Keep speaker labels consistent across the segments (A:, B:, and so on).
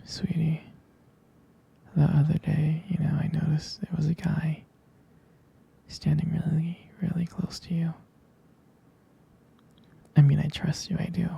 A: Sweetie, the other day, I noticed there was a guy standing really, really close to you. I mean, I trust you, I do.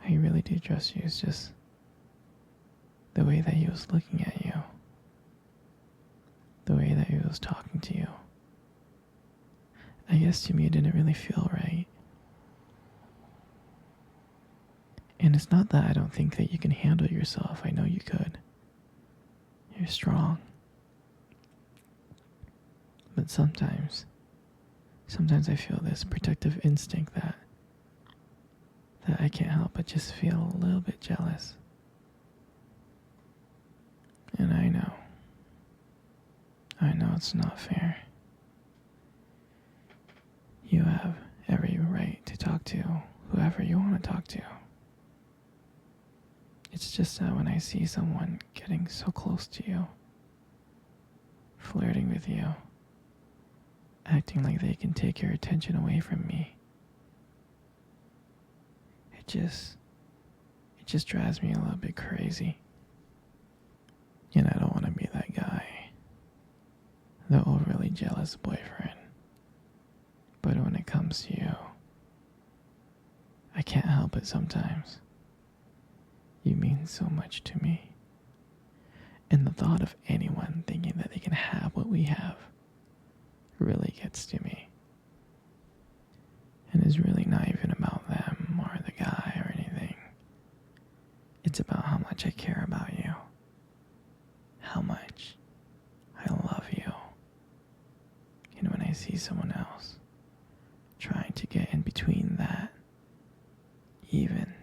A: I really do trust you. It's just the way that he was looking at you, the way that he was talking to you. I guess to me it didn't really feel right. And it's not that I don't think that you can handle yourself. I know you could. You're strong. But sometimes I feel this protective instinct that I can't help but just feel a little bit jealous. And I know it's not fair. You have every right to talk to whoever you want to talk to. It's just that when I see someone getting so close to you, flirting with you, acting like they can take your attention away from me, it just drives me a little bit crazy. And I don't want to be that guy, the overly jealous boyfriend. But when it comes to you, I can't help it sometimes. You mean so much to me. And the thought of anyone thinking that they can have what we have really gets to me. And it's really not even about them or the guy or anything. It's about how much I care about you. How much I love you. And when I see someone else trying to get in between that, even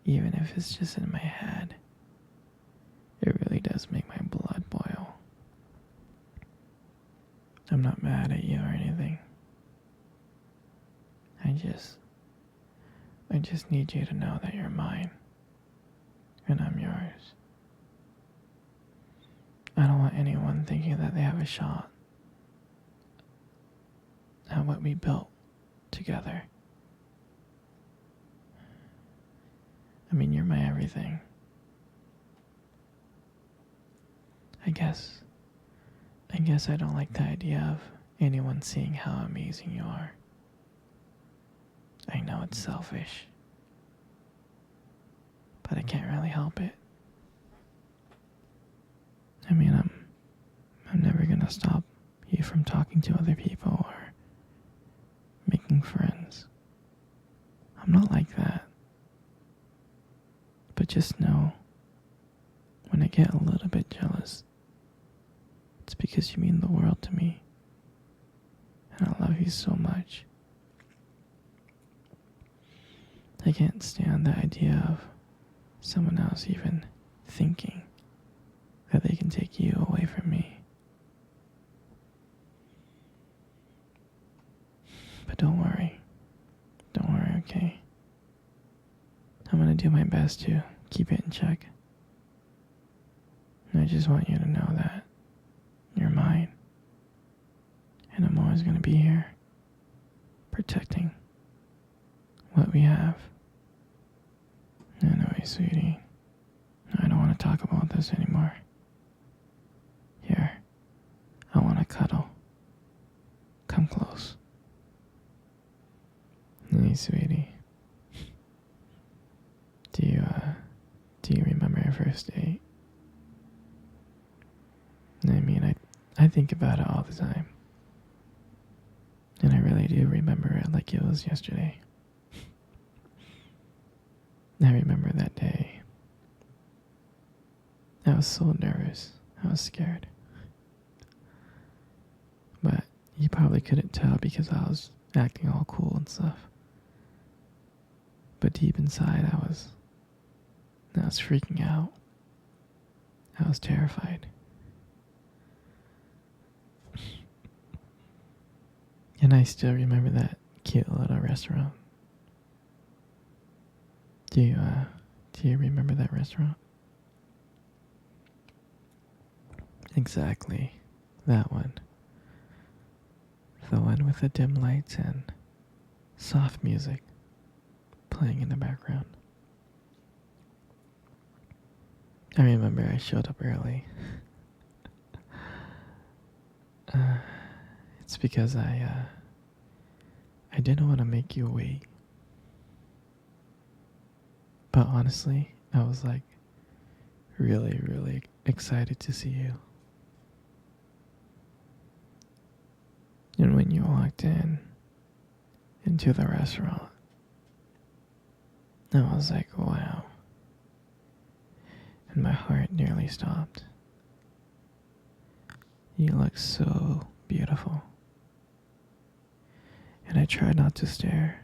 A: if it's just in my head, it really does make my blood boil. I'm not mad at you or anything. I just need you to know that you're mine and I'm yours. I don't want anyone thinking that they have a shot at what we built together. I mean, you're my everything. I guess I don't like the idea of anyone seeing how amazing you are. I know it's selfish, but I can't really help it. I mean, I'm never gonna stop you from talking to other people or making friends. I'm not like that. But just know, when I get a little bit jealous, it's because you mean the world to me. And I love you so much. I can't stand the idea of someone else even thinking that they can take you away from me. But don't worry, okay? I'm gonna do my best to keep it in check. And I just want you to know that you're mine. And I'm always gonna be here, protecting what we have. Anyway, sweetie, I don't want to talk about this anymore. Here, I want to cuddle. Come close. Hey, sweetie. Do you remember your first date? I mean, I think about it all the time. And I really do remember it like it was yesterday. I remember that day. I was so nervous. I was scared. But you probably couldn't tell because I was acting all cool and stuff. But deep inside, I was freaking out. I was terrified. And I still remember that cute little restaurant. Do you remember that restaurant? Exactly, that one. The one with the dim lights and soft music playing in the background. I remember I showed up early. Uh, it's because I didn't want to make you wait. But honestly, I was like really, really excited to see you. And when you walked into the restaurant, I was like, wow. And my heart nearly stopped. You look so beautiful. And I tried not to stare,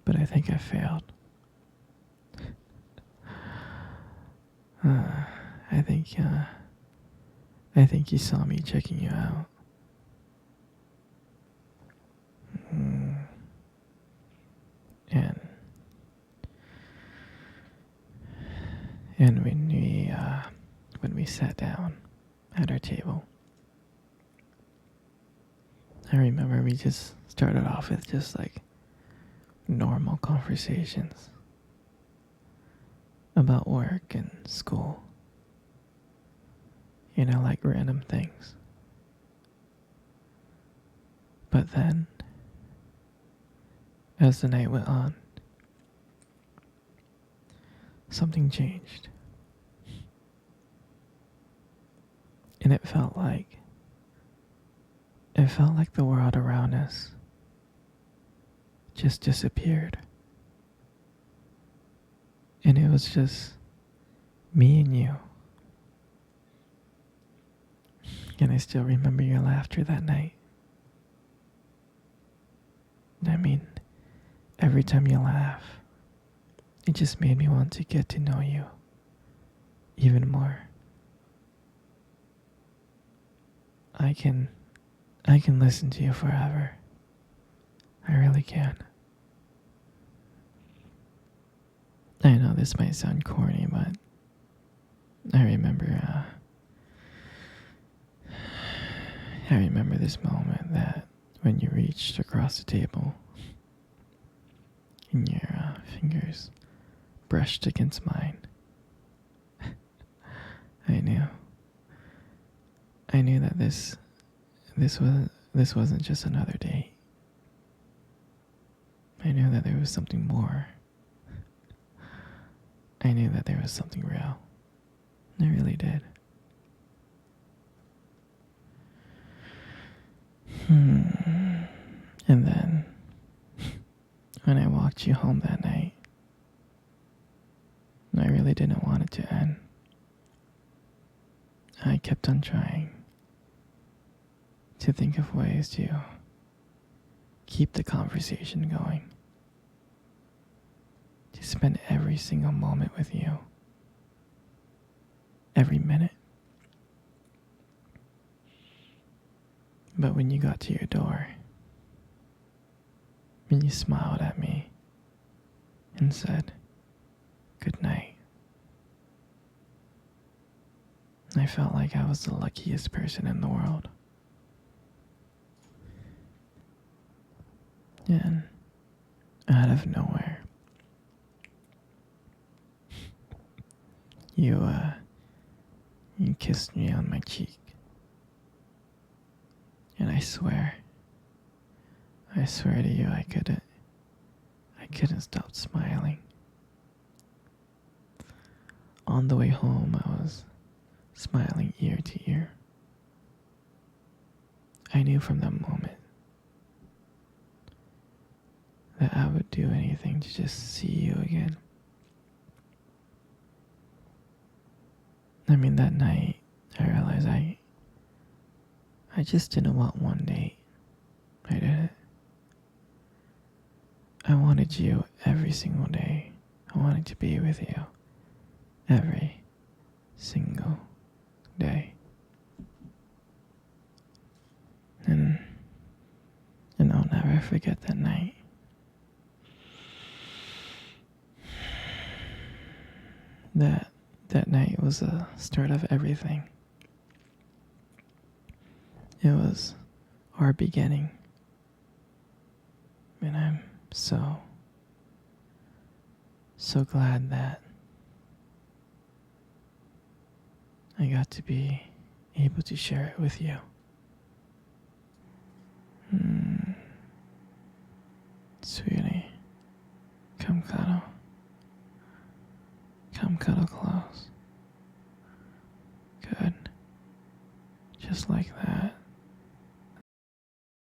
A: but I think I failed. Uh, I think, uh, I think you saw me checking you out. Mm. And when we sat down at our table, I remember we just started off with just like normal conversations about work and school. Like random things. But then, as the night went on, something changed. And it felt like the world around us just disappeared. And it was just me and you. And I still remember your laughter that night. I mean, every time you laugh, it just made me want to get to know you even more. I can listen to you forever. I really can. I know this might sound corny, but I remember this moment that when you reached across the table and your fingers brushed against mine. I knew that this wasn't just another date. I knew that there was something more. I knew that there was something real. I really did. And then, when I walked you home that night, I really didn't want it to end. I kept on trying to think of ways to keep the conversation going, to spend every single moment with you, every minute. But when you got to your door, and you smiled at me and said, "Good night," I felt like I was the luckiest person in the world. And out of nowhere, you kissed me on my cheek. And I swear to you, I couldn't stop smiling. On the way home, I was smiling ear to ear. I knew from that moment that I would do anything to just see you again. I mean, that night, I realized I just didn't want one date. I didn't. I wanted you every single day. I wanted to be with you every single day. And I'll never forget that night. That night was the start of everything. It was our beginning. And I'm so glad that I got to be able to share it with you. Sweetie, come cuddle. Come cuddle close. Good. Just like that.